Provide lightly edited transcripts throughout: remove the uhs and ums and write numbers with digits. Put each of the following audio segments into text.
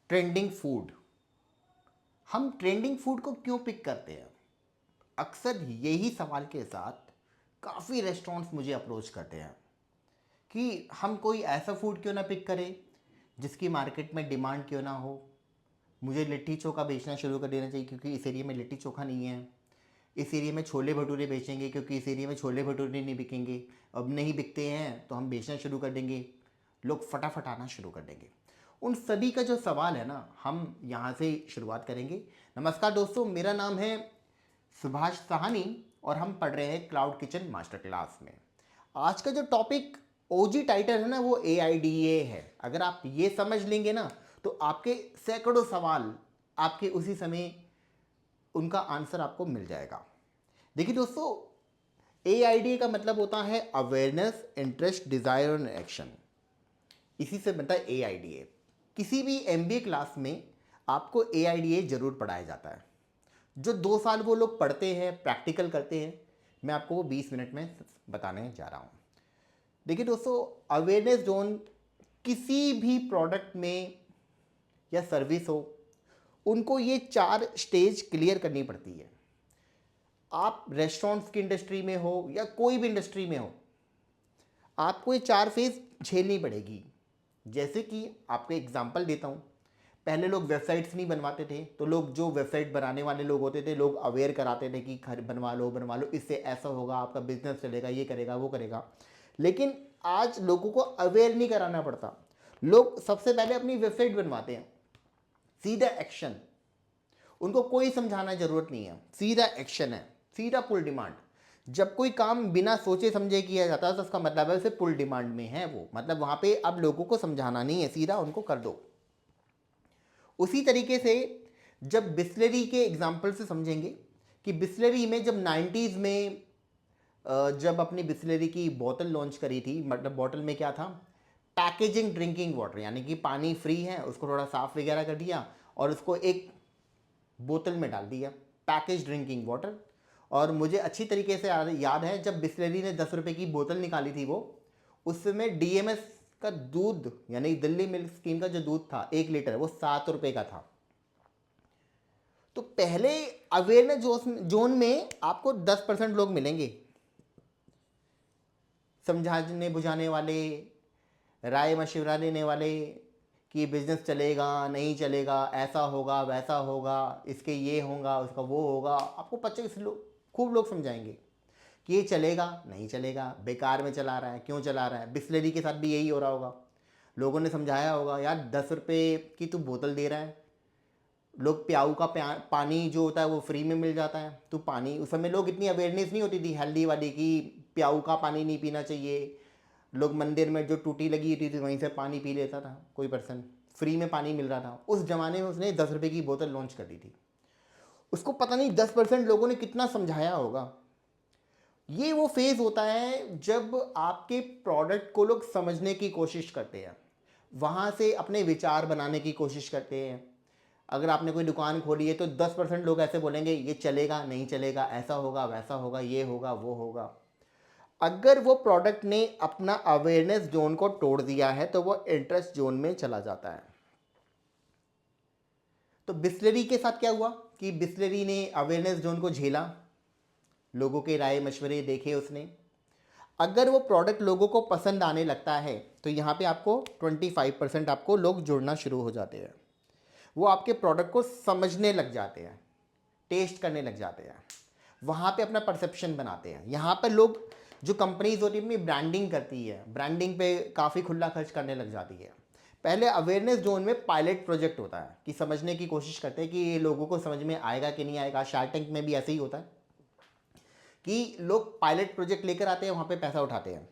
Trending food. हम trending food को क्यों पिक करते हैं? अक्सर यही सवाल के साथ काफ़ी रेस्टोरेंट्स मुझे अप्रोच करते हैं कि हम कोई ऐसा फूड क्यों ना पिक करें जिसकी मार्केट में डिमांड क्यों ना हो। मुझे लिट्टी चोखा बेचना शुरू कर देना चाहिए क्योंकि इस एरिया में लिट्टी चोखा नहीं है। इस एरिया में छोले भटूरे बेचेंगे क्योंकि इस एरिया में छोले भटूरे नहीं बिकेंगे। अब नहीं बिकते हैं तो हम बेचना शुरू कर देंगे, लोग फटाफट आना शुरू कर देंगे। उन सभी का जो सवाल है ना, हम यहाँ से शुरुआत करेंगे। नमस्कार दोस्तों, मेरा नाम है सुभाष साहनी और हम पढ़ रहे हैं क्लाउड किचन मास्टर क्लास में। आज का जो टॉपिक ओजी टाइटल है ना, वो AIDA है। अगर आप ये समझ लेंगे ना तो आपके सैकड़ों सवाल आपके उसी समय उनका आंसर आपको मिल जाएगा। देखिए दोस्तों, AIDA का मतलब होता है अवेयरनेस, इंटरेस्ट, डिज़ायर और एक्शन। इसी से बनता है AIDA। किसी भी MBA क्लास में आपको AIDA जरूर पढ़ाया जाता है। जो 2 साल वो लोग पढ़ते हैं, प्रैक्टिकल करते हैं, मैं आपको वो 20 मिनट में बताने जा रहा हूँ। देखिए दोस्तों, अवेयरनेस जोन किसी भी प्रोडक्ट में या सर्विस हो, उनको ये 4 स्टेज क्लियर करनी पड़ती है। आप रेस्टोरेंट्स की इंडस्ट्री में हो या कोई भी इंडस्ट्री में हो, आपको ये 4 फेज झेलनी पड़ेगी। जैसे कि आपको एग्जांपल देता हूँ। पहले लोग वेबसाइट्स नहीं बनवाते थे, तो लोग जो वेबसाइट बनाने वाले लोग होते थे, लोग अवेयर कराते थे कि घर बनवा लो, इससे ऐसा होगा, आपका बिजनेस चलेगा, ये करेगा वो करेगा। लेकिन आज लोगों को अवेयर नहीं कराना पड़ता। लोग सबसे पहले अपनी वेबसाइट बनवाते हैं, सीधा एक्शन। उनको कोई समझाना जरूरत नहीं है, सीधा एक्शन है, सीधा पुल डिमांड। जब कोई काम बिना सोचे समझे किया जाता है तो उसका मतलब है उसे पुल डिमांड में है वो, मतलब वहां पे अब लोगों को समझाना नहीं है, सीधा उनको कर दो। उसी तरीके से जब बिस्लरी के एग्जाम्पल से समझेंगे कि बिस्लरी में जब 90s में जब अपनी बिस्लरी की बोतल लॉन्च करी थी, मतलब बोतल में क्या था, पैकेजिंग ड्रिंकिंग वाटर, यानी कि पानी फ्री है, उसको थोड़ा साफ वगैरह कर दिया और उसको एक बोतल में डाल दिया, पैकेज ड्रिंकिंग वाटर। और मुझे अच्छी तरीके से याद है जब बिस्लरी ने 10 रुपये की बोतल निकाली थी वो, उस समय DMS का दूध यानी दिल्ली मिल्क स्कीम का जो दूध था 1 लीटर, वो 7 रुपये का था। तो पहले अवेयरनेस जोन में आपको 10% लोग मिलेंगे, समझाने बुझाने वाले, राय मशवरा देने वाले कि बिजनेस चलेगा नहीं चलेगा, ऐसा होगा वैसा होगा, इसके ये होगा उसका वो होगा। आपको 25 लोग खूब लोग समझाएंगे कि ये चलेगा नहीं चलेगा, बेकार में चला रहा है, क्यों चला रहा है। बिस्लरी के साथ भी यही हो रहा होगा। लोगों ने समझाया होगा, यार 10 रुपये की तू बोतल दे रहा है, लोग प्याऊ का पानी जो होता है वो फ्री में मिल जाता है, तो पानी, उस समय लोग इतनी अवेयरनेस नहीं होती थी हेल्दी वाली कि प्याऊ का पानी नहीं पीना चाहिए। लोग मंदिर में जो टूटी लगी होती थी वहीं से पानी पी लेता था कोई पर्सन, फ्री में पानी मिल रहा था। उस जमाने में उसने 10 रुपये की बोतल लॉन्च कर दी थी। उसको पता नहीं 10% लोगों ने कितना समझाया होगा। ये वो फेज होता है जब आपके प्रोडक्ट को लोग समझने की कोशिश करते हैं, वहाँ से अपने विचार बनाने की कोशिश करते हैं। अगर आपने कोई दुकान खोली है तो 10% लोग ऐसे बोलेंगे ये चलेगा नहीं चलेगा, ऐसा होगा वैसा होगा, ये होगा वो होगा। अगर वो प्रोडक्ट ने अपना अवेयरनेस जोन को तोड़ दिया है तो वो इंटरेस्ट जोन में चला जाता है। तो बिस्लरी के साथ क्या हुआ कि बिस्लरी ने अवेयरनेस जोन को झेला, लोगों के राय मशवरे देखे उसने। अगर वो प्रोडक्ट लोगों को पसंद आने लगता है तो यहाँ पे आपको 25% आपको लोग जुड़ना शुरू हो जाते हैं। वो आपके प्रोडक्ट को समझने लग जाते हैं, टेस्ट करने लग जाते हैं, वहाँ पे अपना परसेप्शन बनाते हैं। यहाँ पर लोग, जो कंपनीज होती है अपनी ब्रांडिंग करती है, ब्रांडिंग पे काफ़ी खुला खर्च करने लग जाती है। पहले अवेयरनेस जोन में पायलट प्रोजेक्ट होता है कि समझने की कोशिश करते हैं कि ये लोगों को समझ में आएगा कि नहीं आएगा। शार्क टैंक में भी ऐसे ही होता है कि लोग पायलट प्रोजेक्ट लेकर आते हैं, वहाँ पे पैसा उठाते हैं।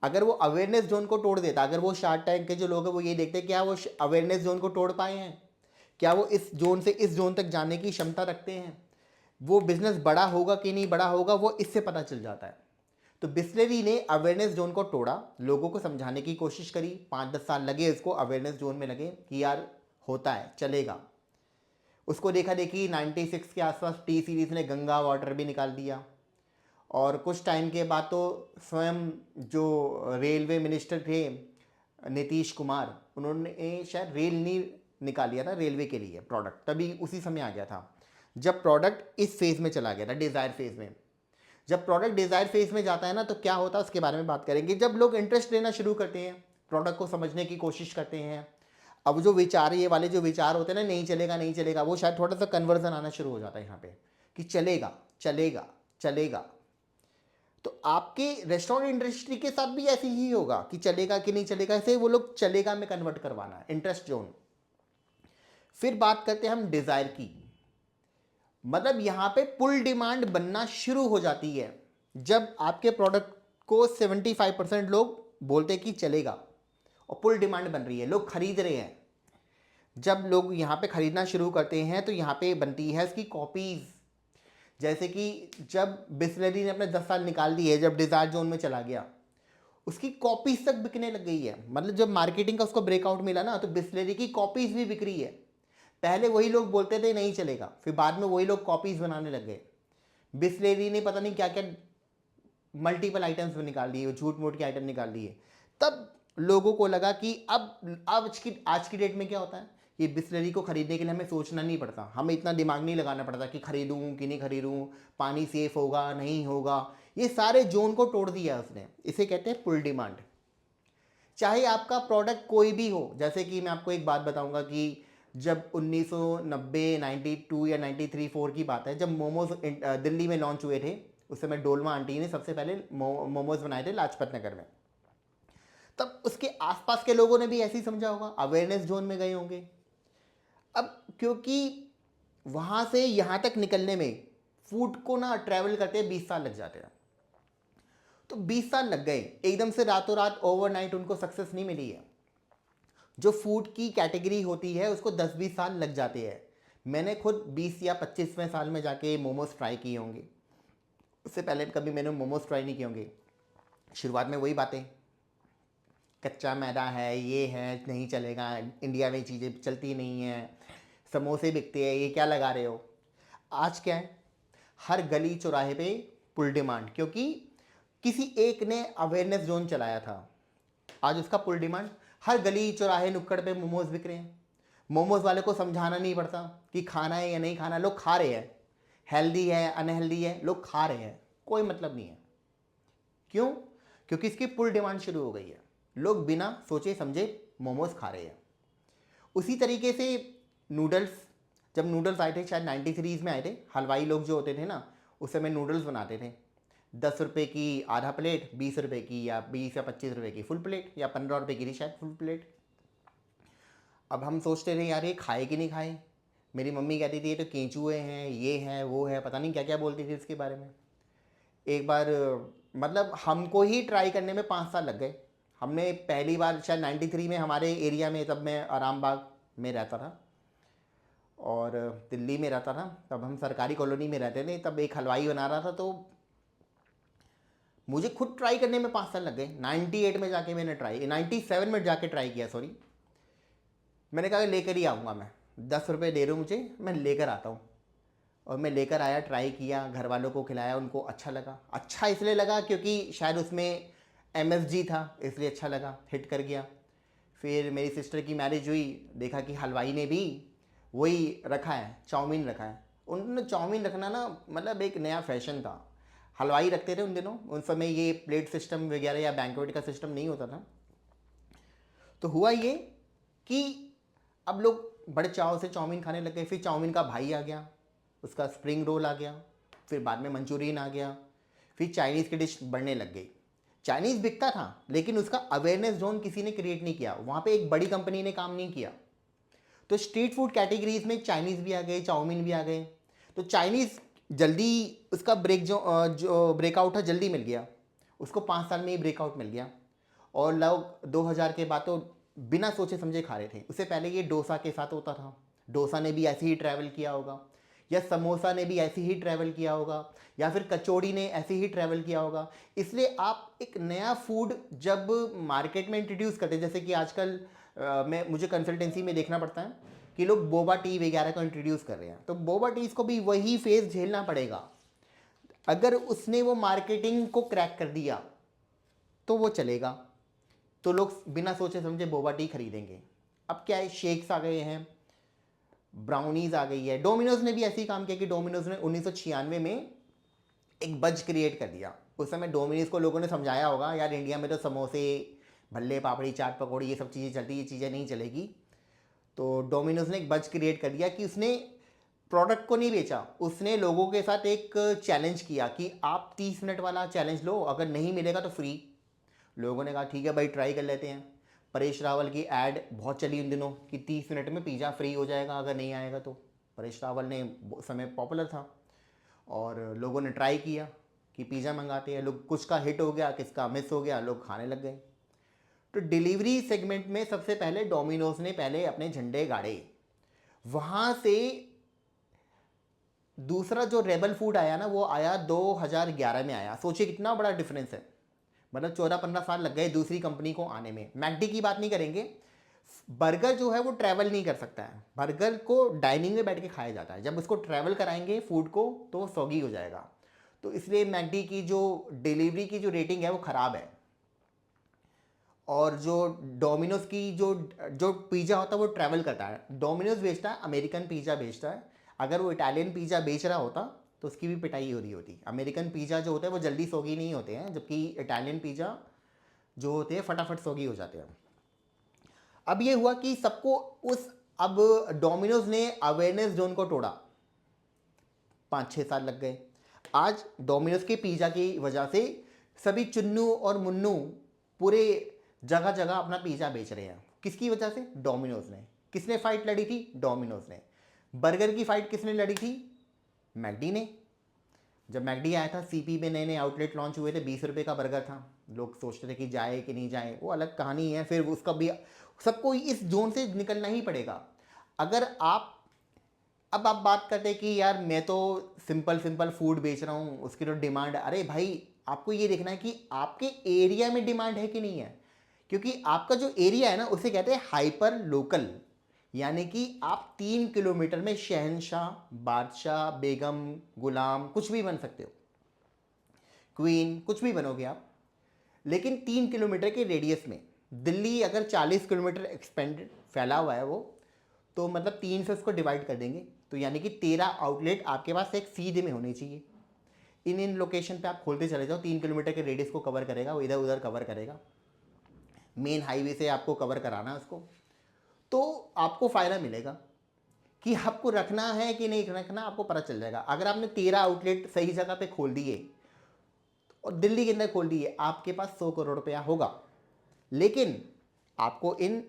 अगर वो अवेयरनेस जोन को तोड़ देता, अगर वो शार्क टैंक के जो लोग हैं वो ये देखते हैं क्या वो अवेयरनेस जोन को तोड़ पाए हैं, क्या वो इस जोन से इस जोन तक जाने की क्षमता रखते हैं, वो बिजनेस बड़ा होगा कि नहीं बड़ा होगा, वो इससे पता चल जाता है। तो बिस्लरी ने अवेयरनेस जोन को तोड़ा, लोगों को समझाने की कोशिश करी, 5-10 साल लगे इसको, अवेयरनेस जोन में लगे कि यार होता है चलेगा। उसको देखा देखी 96 के आसपास टी सीरीज ने गंगा वाटर भी निकाल दिया। और कुछ टाइम के बाद तो स्वयं जो रेलवे मिनिस्टर थे नीतीश कुमार, उन्होंने शायद रेल नहीं निकाल लिया था रेलवे के लिए प्रोडक्ट, तभी उसी समय आ गया था जब प्रोडक्ट इस फेज़ में चला गया था, डिज़ायर फेज़ में। जब प्रोडक्ट डिज़ायर फेज़ में जाता है ना, तो क्या होता है उसके बारे में बात करेंगे। जब लोग इंटरेस्ट लेना शुरू करते हैं, प्रोडक्ट को समझने की कोशिश करते हैं, अब जो विचार, ये वाले जो विचार होते हैं ना, नहीं चलेगा नहीं चलेगा, वो शायद थोड़ा सा कन्वर्जन आना शुरू हो जाता है यहाँ पे कि चलेगा चलेगा चलेगा। तो आपके रेस्टोरेंट इंडस्ट्री के साथ भी ऐसे ही होगा कि चलेगा कि नहीं चलेगा, ऐसे वो लोग चलेगा में कन्वर्ट करवाना है, इंटरेस्ट जोन। फिर बात करते हैं हम डिज़ायर की। मतलब यहाँ पे पुल डिमांड बनना शुरू हो जाती है जब आपके प्रोडक्ट को 75% लोग बोलते हैं कि चलेगा और पुल डिमांड बन रही है, लोग खरीद रहे हैं। जब लोग यहाँ पे खरीदना शुरू करते हैं तो यहाँ पे बनती है इसकी कॉपीज़। जैसे कि जब बिस्लरी ने अपने 10 साल निकाल दिए, जब डिज़ायर जोन में चला गया, उसकी कॉपीज़ तक बिकने लग गई है। मतलब जब मार्केटिंग का उसको ब्रेकआउट मिला ना, तो बिस्लरी की कॉपीज़ भी बिक रही है। पहले वही लोग बोलते थे नहीं चलेगा, फिर बाद में वही लोग कॉपीज़ बनाने लग गए। बिस्लेरी ने पता नहीं क्या क्या मल्टीपल आइटम्स निकाल दिए, झूठ मूठ के आइटम निकाल दिए। तब लोगों को लगा कि अब आज की डेट में क्या होता है, ये बिस्लरी को खरीदने के लिए हमें सोचना नहीं पड़ता, हमें इतना दिमाग नहीं लगाना पड़ता कि खरीदूँ कि नहीं खरीदूँ, पानी सेफ होगा नहीं होगा। ये सारे जोन को तोड़ दिया उसने। इसे कहते हैं पुल डिमांड। चाहे आपका प्रोडक्ट कोई भी हो, जैसे कि मैं आपको एक बात बताऊंगा कि जब 1990, 92 या 93, 4 की बात है, जब मोमोज दिल्ली में लॉन्च हुए थे, उस समय डोलमा आंटी ने सबसे पहले मोमोज बनाए थे लाजपत नगर में। तब उसके आसपास के लोगों ने भी ऐसे ही समझा होगा, अवेयरनेस जोन में गए होंगे। अब क्योंकि वहाँ से यहाँ तक निकलने में फूड को ना ट्रैवल करते 20 साल लग जाते हैं, तो 20 साल लग गए। एकदम से रातों रात ओवरनाइट उनको सक्सेस नहीं मिली है। जो फूड की कैटेगरी होती है उसको 10-20 साल लग जाते हैं। मैंने खुद 20 या 25वें साल में जाके मोमोज ट्राई किए होंगे, उससे पहले कभी मैंने मोमोज ट्राई नहीं किए होंगे। शुरुआत में वही बातें, कच्चा मैदा है, ये है, नहीं चलेगा, इंडिया में चीज़ें चलती नहीं हैं, समोसे बिकते हैं, ये क्या लगा रहे हो। आज क्या है, हर गली चौराहे पे पुल डिमांड, क्योंकि किसी एक ने अवेयरनेस जोन चलाया था। आज उसका पुल डिमांड, हर गली चौराहे नुक्कड़ पे मोमोज बिक रहे हैं। मोमोज वाले को समझाना नहीं पड़ता कि खाना है या नहीं खाना, लोग खा रहे हैं। हेल्दी है अनहेल्दी है, लोग खा रहे हैं, कोई मतलब नहीं है। क्यों? क्योंकि इसकी पुल डिमांड शुरू हो गई है, लोग बिना सोचे समझे मोमोज खा रहे हैं। उसी तरीके से नूडल्स, जब नूडल्स आए थे, शायद 93 में आए थे, हलवाई लोग जो होते थे ना, उस समय नूडल्स बनाते थे। 10 रुपये की आधा प्लेट, 20 रुपये की, या 20 या 25 रुपये की फुल प्लेट, या 15 रुपये की थी शायद फुल प्लेट। अब हम सोचते थे यार ये खाए कि नहीं खाए। मेरी मम्मी कहती थी ये तो केंचुए हैं, ये है वो है, पता नहीं क्या क्या बोलती थी इसके बारे में। एक बार मतलब हमको ही ट्राई करने में 5 साल लग गए। हमने पहली बार शायद 93 में हमारे एरिया में, तब मैं आराम बाग में रहता था और दिल्ली में रहता था, तब हम सरकारी कॉलोनी में रहते थे। तब एक हलवाई बना रहा था, तो मुझे खुद ट्राई करने में 5 साल लग गए। 98 में जाके मैंने ट्राई, 97 में जाके ट्राई किया, सॉरी। मैंने कहा लेकर ही आऊँगा मैं, 10 रुपये दे दो मुझे, मैं लेकर आता हूँ। और मैं लेकर आया, ट्राई किया, घर वालों को खिलाया, उनको अच्छा लगा। अच्छा इसलिए लगा क्योंकि शायद उसमें MSG था, इसलिए अच्छा लगा, हिट कर गया। फिर मेरी सिस्टर की मैरिज हुई, देखा कि हलवाई ने भी वही रखा है, चाउमीन रखा है। उन्होंने चाउमीन रखना ना, मतलब एक नया फैशन था। हलवाई रखते थे उन दिनों, उन समय ये प्लेट सिस्टम वगैरह या बैंक्वेट का सिस्टम नहीं होता था। तो हुआ ये कि अब लोग बड़े चाव से चाउमीन खाने लग गए। फिर चाउमीन का भाई आ गया, उसका स्प्रिंग रोल आ गया, फिर बाद में मंचूरियन आ गया, फिर चाइनीज़ की डिश बढ़ने लग गई। चाइनीज़ बिकता था, लेकिन उसका अवेयरनेस जोन किसी ने क्रिएट नहीं किया, वहाँ पे एक बड़ी कंपनी ने काम नहीं किया। तो स्ट्रीट फूड कैटेगरीज में चाइनीज़ भी आ गए, चाउमीन भी आ गए। तो चाइनीज़ जल्दी उसका जो ब्रेकआउट है जल्दी मिल गया, उसको 5 साल में ही ब्रेकआउट मिल गया। और लोग 2000 के बाद तो बिना सोचे समझे खा रहे थे। उससे पहले ये डोसा के साथ होता था, डोसा ने भी ऐसे ही ट्रैवल किया होगा, या समोसा ने भी ऐसे ही ट्रैवल किया होगा, या फिर कचौड़ी ने ऐसे ही ट्रैवल किया होगा। इसलिए आप एक नया फूड जब मार्केट में इंट्रोड्यूस करते हैं, जैसे कि आजकल मुझे कंसल्टेंसी में देखना पड़ता है कि लोग बोबा टी वगैरह को इंट्रोड्यूस कर रहे हैं, तो बोबा टीज को भी वही फेज झेलना पड़ेगा। अगर उसने वो मार्केटिंग को क्रैक कर दिया तो वो चलेगा, तो लोग बिना सोचे समझे बोबा टी खरीदेंगे। अब क्या है, शेक्स आ गए हैं, ब्राउनीज आ गई है। डोमिनोज ने भी ऐसे ही काम किया कि डोमिनोज ने 1996 में एक बज क्रिएट कर दिया। उस समय डोमिनोज को लोगों ने समझाया होगा यार इंडिया में तो समोसे, भल्ले, पापड़ी, चाट, पकौड़ी ये सब चीज़ें चलती, ये चीज़ें नहीं चलेगी। तो डोमिनोज ने एक बज क्रिएट कर दिया कि उसने प्रोडक्ट को नहीं बेचा, उसने लोगों के साथ एक चैलेंज किया कि आप 30 मिनट वाला चैलेंज लो, अगर नहीं मिलेगा तो फ्री। लोगों ने कहा ठीक है भाई ट्राई कर लेते हैं। परेश रावल की ऐड बहुत चली उन दिनों कि 30 मिनट में पिज़्ज़ा फ्री हो जाएगा अगर नहीं आएगा तो। परेश रावल ने उस समय पॉपुलर था और लोगों ने ट्राई किया कि पिज़्ज़ा मंगाते हैं लोग, कुछ का हिट हो गया, किसका मिस हो गया, लोग खाने लग गए। तो डिलीवरी सेगमेंट में सबसे पहले डोमिनोज ने पहले अपने झंडे गाड़े। वहाँ से दूसरा जो रेबल फूड आया ना, वो आया 2011 में आया। सोचिए कितना बड़ा डिफरेंस है, मतलब 14-15 साल लग गए दूसरी कंपनी को आने में। मैकडी की बात नहीं करेंगे, बर्गर जो है वो ट्रैवल नहीं कर सकता है, बर्गर को डाइनिंग में बैठ के खाया जाता है, जब उसको ट्रैवल कराएंगे फूड को तो वो सॉगी हो जाएगा। तो इसलिए मैकडी की जो डिलीवरी की जो रेटिंग है वो ख़राब है। और जो डोमिनोज की जो जो पिज़्ज़ा होता है वो ट्रैवल करता है। डोमिनोज बेचता है अमेरिकन पिज़्ज़ा बेचता है, अगर वो इटालियन पिज़्ज़ा बेच रहा होता तो उसकी भी पिटाई हो रही होती। अमेरिकन पिज़्ज़ा जो होता है वो जल्दी सौगी नहीं होते हैं, जबकि इटालियन पिज़्ज़ा जो होते हैं फटाफट सौगी हो जाते हैं। अब ये हुआ कि सबको उस अब डोमिनोज ने अवेयरनेस जोन को तोड़ा, 5-6 साल लग गए। आज डोमिनोज के पिज़्ज़ा की वजह से सभी चुन्नू और मुन्नू पूरे जगह जगह अपना पिज़्ज़ा बेच रहे हैं। किसकी वजह से? डोमिनोज ने। किसने फाइट लड़ी थी? डोमिनोज ने। बर्गर की फाइट किसने लड़ी थी? मैकडी ने। जब मैकडी आया था, सीपी में नए नए आउटलेट लॉन्च हुए थे, 20 रुपये का बर्गर था, लोग सोचते थे कि जाए कि नहीं जाए, वो अलग कहानी है। फिर उसका भी सबको इस जोन से निकलना ही पड़ेगा। अगर आप अब आप बात करते हैं कि यार मैं तो सिंपल सिंपल फूड बेच रहा हूँ, उसकी तो डिमांड, अरे भाई आपको ये देखना है कि आपके एरिया में डिमांड है कि नहीं है। क्योंकि आपका जो एरिया है ना उसे कहते हैं हाइपर लोकल, यानी कि आप 3 किलोमीटर में शहंशाह, बादशाह, बेगम, गुलाम कुछ भी बन सकते हो, क्वीन कुछ भी बनोगे आप। लेकिन 3 किलोमीटर के रेडियस में दिल्ली अगर 40 किलोमीटर एक्सपेंडेड फैला हुआ है वो, तो मतलब 3 से उसको डिवाइड कर देंगे, तो यानी कि 13 आउटलेट आपके पास एक सीधे में होने चाहिए। इन इन लोकेशन पे आप खोलते चले जाओ, 3 किलोमीटर के रेडियस को कवर करेगा, वो इधर उधर कवर करेगा, मेन हाईवे से आपको कवर कराना है उसको, तो आपको फ़ायदा मिलेगा। कि आपको रखना है कि नहीं रखना आपको पता चल जाएगा। अगर आपने 13 आउटलेट सही जगह पे खोल दिए और दिल्ली के अंदर खोल दिए, आपके पास 100 करोड़ रुपया होगा, लेकिन आपको इन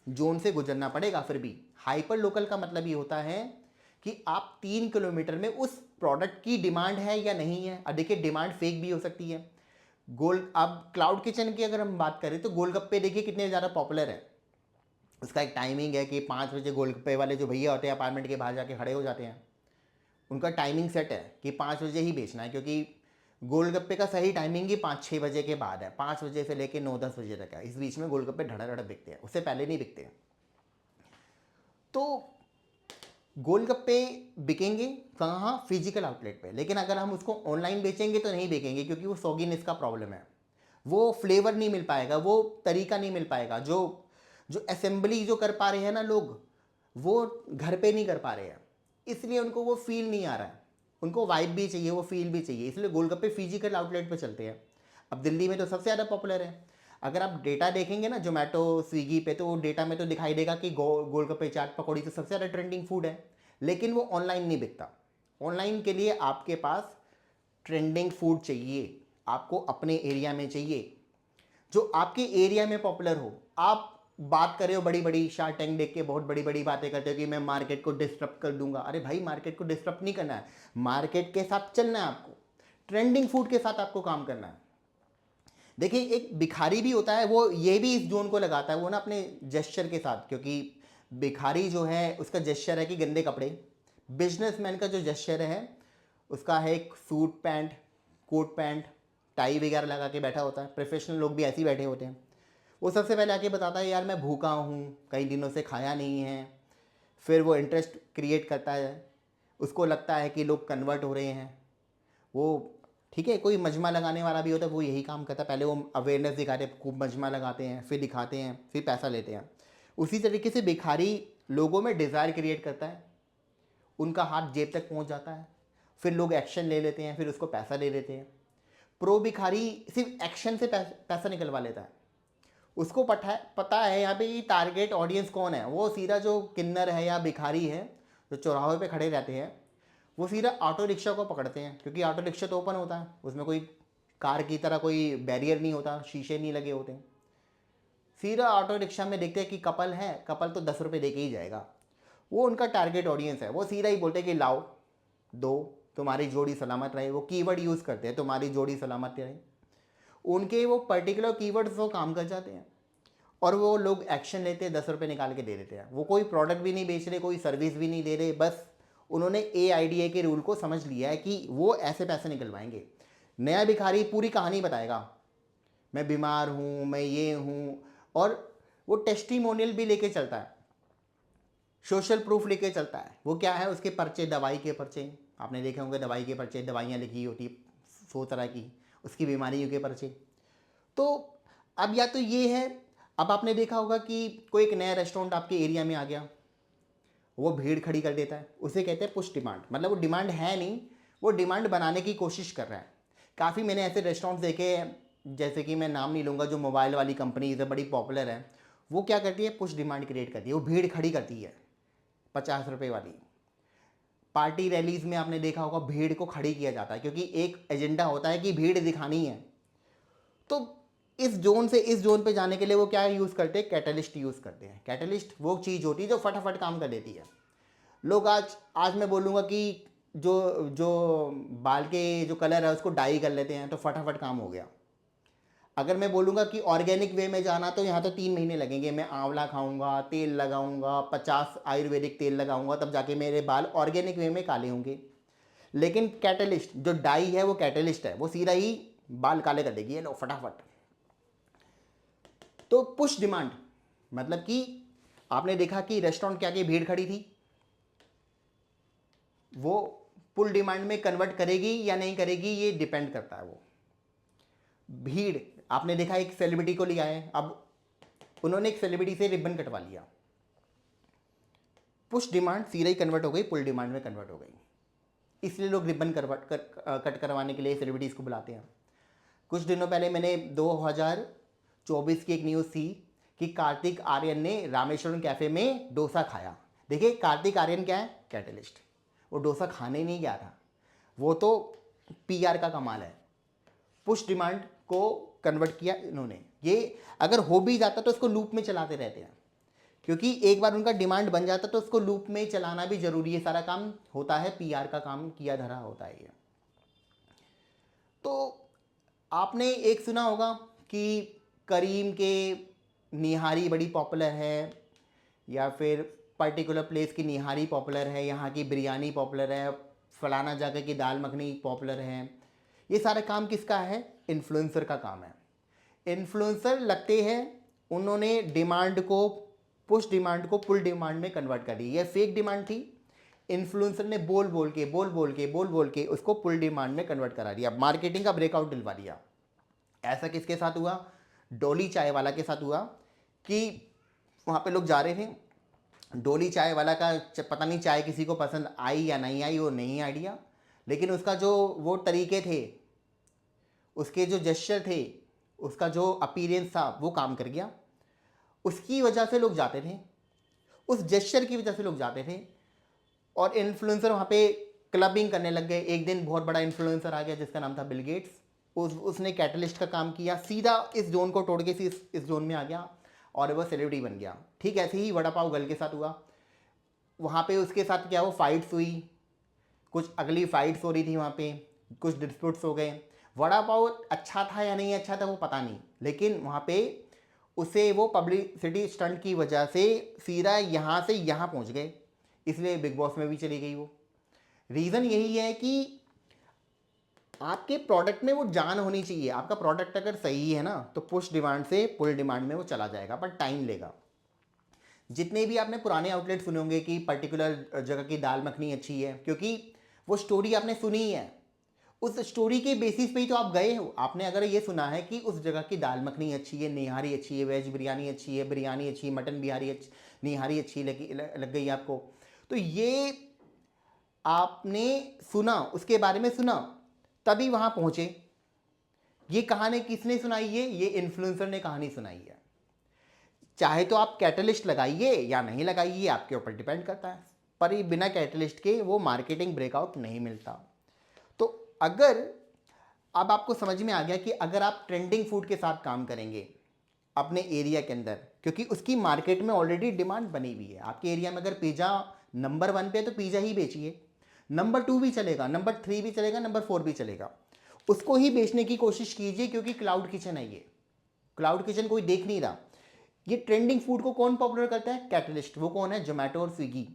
जोन से गुजरना पड़ेगा। फिर भी हाइपर लोकल का मतलब ये होता है कि आप 3 किलोमीटर में उस प्रोडक्ट की डिमांड है या नहीं है। अब देखिए डिमांड फेक भी हो सकती है। अब क्लाउड किचन की अगर हम बात करें तो गोलगप्पे देखिए कितने ज़्यादा पॉपुलर है। उसका एक टाइमिंग है कि 5 बजे गोलगप्पे वाले जो भैया होते हैं अपार्टमेंट के बाहर जाके खड़े हो जाते हैं, उनका टाइमिंग सेट है कि 5 बजे ही बेचना है, क्योंकि गोलगप्पे का सही टाइमिंग ही 5-6 बजे के बाद है, 5 बजे से लेकर 9-10 बजे तक है। इस बीच में गोलगप्पे धड़ाधड़ बिकते हैं, उससे पहले नहीं बिकते हैं। तो गोलगप्पे बिकेंगे कहाँ? फिजिकल आउटलेट पे। लेकिन अगर हम उसको ऑनलाइन बेचेंगे तो नहीं बिकेंगे, क्योंकि वो सॉगीनेस का प्रॉब्लम है, वो फ्लेवर नहीं मिल पाएगा, वो तरीका नहीं मिल पाएगा। जो जो असेंबली जो कर पा रहे हैं ना लोग, वो घर पे नहीं कर पा रहे हैं, इसलिए उनको वो फील नहीं आ रहा है। उनको वाइब भी चाहिए, वो फील भी चाहिए, इसलिए गोलगप्पे फिजिकल आउटलेट पे चलते हैं। अब दिल्ली में तो सबसे ज़्यादा पॉपुलर है। अगर आप डेटा देखेंगे ना जोमेटो स्विगी पे, तो वो डेटा में तो दिखाई देगा कि गोलगप्पे, चाट, पकौड़ी तो सबसे ज़्यादा ट्रेंडिंग फूड है, लेकिन वो ऑनलाइन नहीं बिकता। ऑनलाइन के लिए आपके पास ट्रेंडिंग फूड चाहिए, आपको अपने एरिया में चाहिए, जो आपके एरिया में पॉपुलर हो। आप बात कर रहे हो बड़ी बड़ी, शार्क टैंक देख के बहुत बड़ी बड़ी बातें करते हो कि मैं मार्केट को डिस्टर्ब कर दूंगा। अरे भाई मार्केट को डिस्टर्ब नहीं करना है, मार्केट के साथ चलना है आपको, ट्रेंडिंग फूड के साथ आपको काम करना है। देखिए एक भिखारी भी होता है, वो ये भी इस जोन को लगाता है, वो ना अपने जेस्चर के साथ, क्योंकि भिखारी जो है उसका जेस्चर है कि गंदे कपड़े, बिजनेसमैन का जो जेस्चर है उसका है एक suit pant, coat pant, tie वगैरह लगा के बैठा होता है। प्रोफेशनल लोग भी ऐसे ही बैठे होते हैं। वो सबसे पहले आके बताता है यार मैं भूखा हूँ, कई दिनों से खाया नहीं है। फिर वो इंटरेस्ट क्रिएट करता है, उसको लगता है कि लोग कन्वर्ट हो रहे हैं। वो ठीक है, कोई मजमा लगाने वाला भी होता है, वो यही काम करता है, पहले वो अवेयरनेस दिखाते हैं, खूब मजमा लगाते हैं, फिर दिखाते हैं, फिर पैसा लेते हैं। उसी तरीके से भिखारी लोगों में डिज़ायर क्रिएट करता है, उनका हाथ जेब तक पहुंच जाता है, फिर लोग एक्शन ले लेते हैं, फिर उसको पैसा दे देते हैं। प्रो भिखारी सिर्फ एक्शन से पैसा निकलवा लेता है। उसको पता है यहाँ पे टारगेट ऑडियंस कौन है। वो सीधा जो किन्नर है या भिखारी है जो चौराहे पे खड़े रहते हैं, वो सीधा ऑटो रिक्शा को पकड़ते हैं, क्योंकि ऑटो रिक्शा तो ओपन होता है, उसमें कोई कार की तरह कोई बैरियर नहीं होता, शीशे नहीं लगे होते। सीधा ऑटो रिक्शा में देखते हैं कि कपल है, कपल तो 10 रुपये दे के ही जाएगा। वो उनका टारगेट ऑडियंस है। वो सीधा ही बोलते हैं कि लाओ दो, तुम्हारी जोड़ी सलामत रहे। वो कीवर्ड यूज़ करते हैं, तुम्हारी जोड़ी सलामत रहे। उनके वो पर्टिकुलर कीवर्ड्स वो काम कर जाते हैं और वो लोग एक्शन लेते हैं, 10 रुपये निकाल के दे देते हैं। वो कोई प्रोडक्ट भी नहीं बेच रहे, कोई सर्विस भी नहीं दे रहे, बस उन्होंने AIDA के रूल को समझ लिया है कि वो ऐसे पैसे निकलवाएंगे। नया भिखारी पूरी कहानी बताएगा, मैं बीमार हूँ, मैं ये हूँ, और वो टेस्टिमोनियल भी लेके चलता है, सोशल प्रूफ लेके चलता है। वो क्या है, उसके पर्चे, दवाई के पर्चे, आपने देखे होंगे दवाई के पर्चे, दवाइयाँ लिखी होती 100 तरह की, उसकी बीमारियों के पर्चे। तो अब या तो ये है, अब आपने देखा होगा कि कोई एक नया रेस्टोरेंट आपके एरिया में आ गया, वो भीड़ खड़ी कर देता है, उसे कहते हैं पुश डिमांड। मतलब वो डिमांड है नहीं, वो डिमांड बनाने की कोशिश कर रहा है। काफ़ी मैंने ऐसे रेस्टोरेंट्स देखे हैं, जैसे कि मैं नाम नहीं लूँगा, जो मोबाइल वाली कंपनी है, बड़ी पॉपुलर है, वो क्या करती है, पुश डिमांड क्रिएट करती है, वो भीड़ खड़ी करती है 50 रुपये वाली। पार्टी रैलीज में आपने देखा होगा भीड़ को खड़ी किया जाता है, क्योंकि एक एजेंडा होता है कि भीड़ दिखानी है। तो इस जोन से इस जोन पे जाने के लिए वो क्या यूज़ करते हैं, कैटलिस्ट यूज़ करते हैं। कैटलिस्ट वो चीज़ होती है जो फटाफट काम कर देती है। लोग आज आज मैं बोलूँगा कि जो जो बाल के जो कलर है उसको डाई कर लेते हैं, तो फटाफट काम हो गया। अगर मैं बोलूँगा कि ऑर्गेनिक वे में जाना, तो यहाँ तो 3 महीने लगेंगे। मैं आंवला खाऊंगा, तेल लगाऊंगा, 50 आयुर्वेदिक तेल लगाऊंगा, तब जाके मेरे बाल ऑर्गेनिक वे में काले होंगे। लेकिन कैटलिस्ट जो डाई है, वो कैटलिस्ट है, वो सीधा ही बाल काले कर देगी, लो फटाफट। तो पुश डिमांड मतलब कि आपने देखा कि रेस्टोरेंट के आगे भीड़ खड़ी थी, वो पुल डिमांड में कन्वर्ट करेगी या नहीं करेगी, ये डिपेंड करता है। वो भीड़, आपने देखा एक सेलिब्रिटी को लिया है, अब उन्होंने एक सेलिब्रिटी से रिबन कटवा लिया, पुश डिमांड सीधा ही कन्वर्ट हो गई, पुल डिमांड में कन्वर्ट हो गई। इसलिए लोग रिबन कट करवाने के लिए सेलिब्रिटीज़ को बुलाते हैं। कुछ दिनों पहले मैंने 2024 की एक न्यूज़ थी कि कार्तिक आर्यन ने रामेश्वरम कैफ़े में डोसा खाया। देखिए कार्तिक आर्यन क्या है, कैटलिस्ट। वो डोसा खाने नहीं गया था, वो तो PR का कमाल है। पुश डिमांड को कन्वर्ट किया इन्होंने। ये अगर हो भी जाता तो इसको लूप में चलाते रहते हैं, क्योंकि एक बार उनका डिमांड बन जाता तो उसको लूप में चलाना भी जरूरी है। सारा काम होता है, PR का काम किया धरा होता है ये। तो आपने एक सुना होगा कि करीम के निहारी बड़ी पॉपुलर है, या फिर पर्टिकुलर प्लेस की निहारी पॉपुलर है, यहाँ की बिरयानी पॉपुलर है, फलाना जगह की दाल मखनी पॉपुलर है। ये सारा काम किसका है, इन्फ्लुएंसर का काम है। इन्फ्लुएंसर लगते हैं, उन्होंने डिमांड को, पुश डिमांड को पुल डिमांड में कन्वर्ट कर दी। ये फेक डिमांड थी, इन्फ्लुएंसर ने बोल बोल के उसको पुल डिमांड में कन्वर्ट करा दिया, मार्केटिंग का ब्रेकआउट दिलवा दिया। ऐसा किसके साथ हुआ, डोली चाय वाला के साथ हुआ, कि वहाँ पे लोग जा रहे थे, डोली चाय वाला का पता नहीं चाय किसी को पसंद आई या नहीं आई, वो नहीं आइडिया, लेकिन उसका जो वो तरीके थे, उसके जो जेस्चर थे, उसका जो अपीयरेंस था, वो काम कर गया। उसकी वजह से लोग जाते थे, उस जेस्चर की वजह से लोग जाते थे। और इन्फ्लुएंसर वहाँ पे क्लबिंग करने लग गए। एक दिन बहुत बड़ा इन्फ्लुएंसर आ गया जिसका नाम था बिल गेट्स, उसने कैटलिस्ट का काम किया, सीधा इस जोन को तोड़ के इस जोन में आ गया और वह सेलिब्रिटी बन गया। ठीक ऐसे ही वड़ा पाव गर्ल के साथ हुआ। वहाँ पे उसके साथ क्या, वो फाइट्स हुई, कुछ अगली फाइट्स हो रही थी वहाँ पे, कुछ डिस्प्यूट्स हो गए। वड़ा पाव अच्छा था या नहीं अच्छा था वो पता नहीं, लेकिन वहाँ पे उसे वो पब्लिसिटी स्टंट की वजह से सीधा यहाँ से यहाँ पहुँच गए, इसलिए बिग बॉस में भी चली गई वो। रीज़न यही है कि आपके प्रोडक्ट में वो जान होनी चाहिए। आपका प्रोडक्ट अगर सही है ना, तो पुश डिमांड से पुल डिमांड में वो चला जाएगा, पर टाइम लेगा। जितने भी आपने पुराने आउटलेट सुने होंगे कि पर्टिकुलर जगह की दाल मखनी अच्छी है, क्योंकि वो स्टोरी आपने सुनी है, उस स्टोरी के बेसिस पे ही तो आप गए हो। आपने अगर ये सुना है कि उस जगह की दाल मखनी अच्छी है, निहारी अच्छी है, वेज बिरयानी अच्छी है, बिरयानी अच्छी है, मटन बिहारी अच्छी, निहारी अच्छी लग गई आपको, तो ये आपने सुना, उसके बारे में सुना, तभी वहाँ पहुँचे। ये कहानी किसने सुनाई है? ये इन्फ्लुएंसर ने कहानी सुनाई है। चाहे तो आप कैटलिस्ट लगाइए या नहीं लगाइए, आपके ऊपर डिपेंड करता है, पर ये बिना कैटलिस्ट के वो मार्केटिंग ब्रेकआउट नहीं मिलता। तो अगर अब आपको समझ में आ गया कि अगर आप ट्रेंडिंग फूड के साथ काम करेंगे अपने एरिया के अंदर, क्योंकि उसकी मार्केट में ऑलरेडी डिमांड बनी हुई है। आपके एरिया में अगर पिज़्ज़ा नंबर 1 पे है तो पिज़्ज़ा ही बेचिए, नंबर 2 भी चलेगा, नंबर 3 भी चलेगा, नंबर 4 भी चलेगा, उसको ही बेचने की कोशिश कीजिए, क्योंकि क्लाउड किचन है ये। क्लाउड किचन कोई देख नहीं रहा। ये ट्रेंडिंग फूड को कौन पॉपुलर करता है? कैटलिस्ट। वो कौन है? जोमेटो और स्विगी।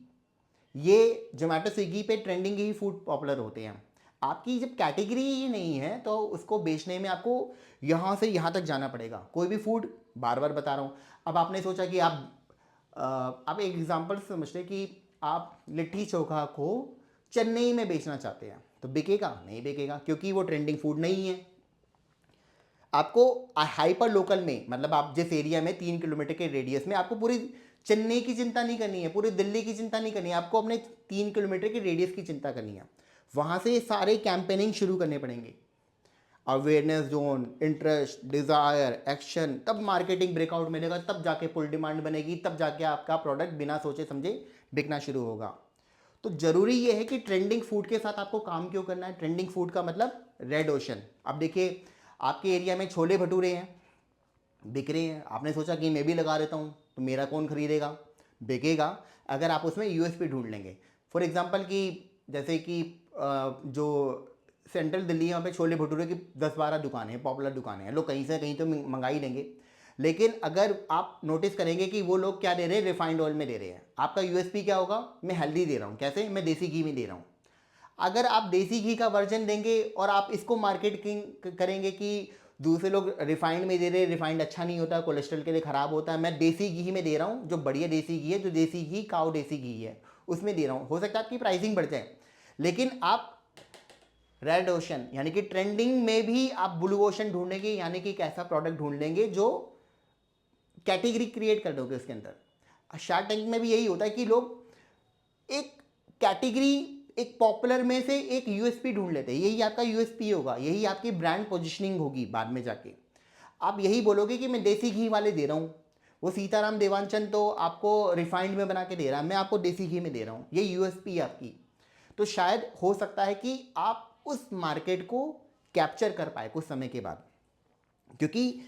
ये जोमेटो स्विगी पे ट्रेंडिंग ही फूड पॉपुलर होते हैं। आपकी जब कैटेगरी ही नहीं है तो उसको बेचने में आपको यहाँ से यहाँ तक जाना पड़ेगा। कोई भी फूड, बार बार बता रहा हूँ, अब आपने सोचा कि आप एक एग्जांपल समझते कि आप लिट्टी चोखा को चेन्नई में बेचना चाहते हैं, तो बिकेगा? नहीं बिकेगा, क्योंकि वो ट्रेंडिंग फूड नहीं है। आपको हाइपर लोकल में, मतलब आप जिस एरिया में 3 किलोमीटर के रेडियस में, आपको पूरी चेन्नई की चिंता नहीं करनी है, पूरी दिल्ली की चिंता नहीं करनी है, आपको अपने 3 किलोमीटर के रेडियस की चिंता करनी है। वहाँ से सारे कैंपेनिंग शुरू करने पड़ेंगे, awareness zone, interest, desire, action, तब मार्केटिंग ब्रेकआउट मिलेगा, तब जाके पुल डिमांड बनेगी, तब जाके आपका प्रोडक्ट बिना सोचे समझे बिकना शुरू होगा। तो ज़रूरी ये है कि ट्रेंडिंग फूड के साथ आपको काम क्यों करना है। ट्रेंडिंग फूड का मतलब रेड ओशन। अब देखिए, आपके एरिया में छोले भटूरे हैं, बिक रहे हैं, आपने सोचा कि मैं भी लगा देता हूँ, तो मेरा कौन खरीदेगा? बिकेगा अगर आप उसमें यूएसपी ढूंढ लेंगे। फॉर एग्जांपल कि जैसे कि जो सेंट्रल दिल्ली है, वहाँ पे छोले भटूरे की 10-12 दुकानें हैं, पॉपुलर दुकानें हैं, लोग कहीं से कहीं तो मंगा ही लेंगे। लेकिन अगर आप नोटिस करेंगे कि वो लोग क्या दे रहे हैं? रिफाइंड ऑयल में दे रहे हैं। आपका यूएसपी क्या होगा? मैं हेल्दी दे रहा हूँ। कैसे? मैं देसी घी में दे रहा हूँ। अगर आप देसी घी का वर्जन देंगे और आप इसको मार्केटिंग करेंगे कि दूसरे लोग रिफाइंड में दे रहे हैं, रिफाइंड अच्छा नहीं होता, कोलेस्ट्रॉल के लिए ख़राब होता है, मैं देसी घी में दे रहा हूँ, जो बढ़िया देसी घी है, जो देसी घी काऊ देसी घी है उसमें दे रहा हूँ, हो सकता है आपकी प्राइसिंग बढ़ जाए। लेकिन आप रेड ओशन यानी कि ट्रेंडिंग में भी आप ब्लू ओशन ढूंढेंगे, यानी कि एक ऐसा प्रोडक्ट ढूंढ लेंगे जो कैटेगरी क्रिएट कर दोगे उसके अंदर। शार्क टैंक में भी यही होता है कि लोग एक कैटेगरी, एक पॉपुलर में से एक यूएसपी ढूंढ लेते हैं। यही आपका यूएसपी होगा, यही आपकी ब्रांड पोजीशनिंग होगी। बाद में जाके आप यही बोलोगे कि मैं देसी घी वाले दे रहा हूँ, वो सीताराम देवांचंद तो आपको रिफाइंड में बना के दे रहा है, मैं आपको देसी घी में दे रहा हूँ, ये यूएसपी है आपकी। तो शायद हो सकता है कि आप उस मार्केट को कैप्चर कर पाए कुछ समय के बाद, क्योंकि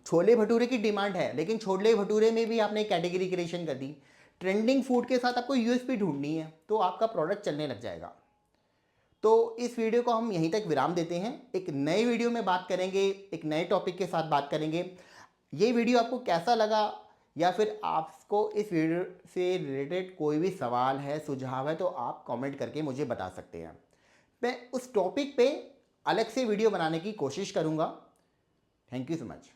छोले भटूरे की डिमांड है, लेकिन छोले भटूरे में भी आपने कैटेगरी क्रिएशन कर दी। ट्रेंडिंग फूड के साथ आपको यूएसपी ढूंढनी है, तो आपका प्रोडक्ट चलने लग जाएगा। तो इस वीडियो को हम यहीं तक विराम देते हैं। एक नए वीडियो में बात करेंगे, एक नए टॉपिक के साथ बात करेंगे। ये वीडियो आपको कैसा लगा, या फिर आपको इस वीडियो से रिलेटेड कोई भी सवाल है, सुझाव है, तो आप कमेंट करके मुझे बता सकते हैं। मैं उस टॉपिक पे अलग से वीडियो बनाने की कोशिश करूँगा। Thank you so much.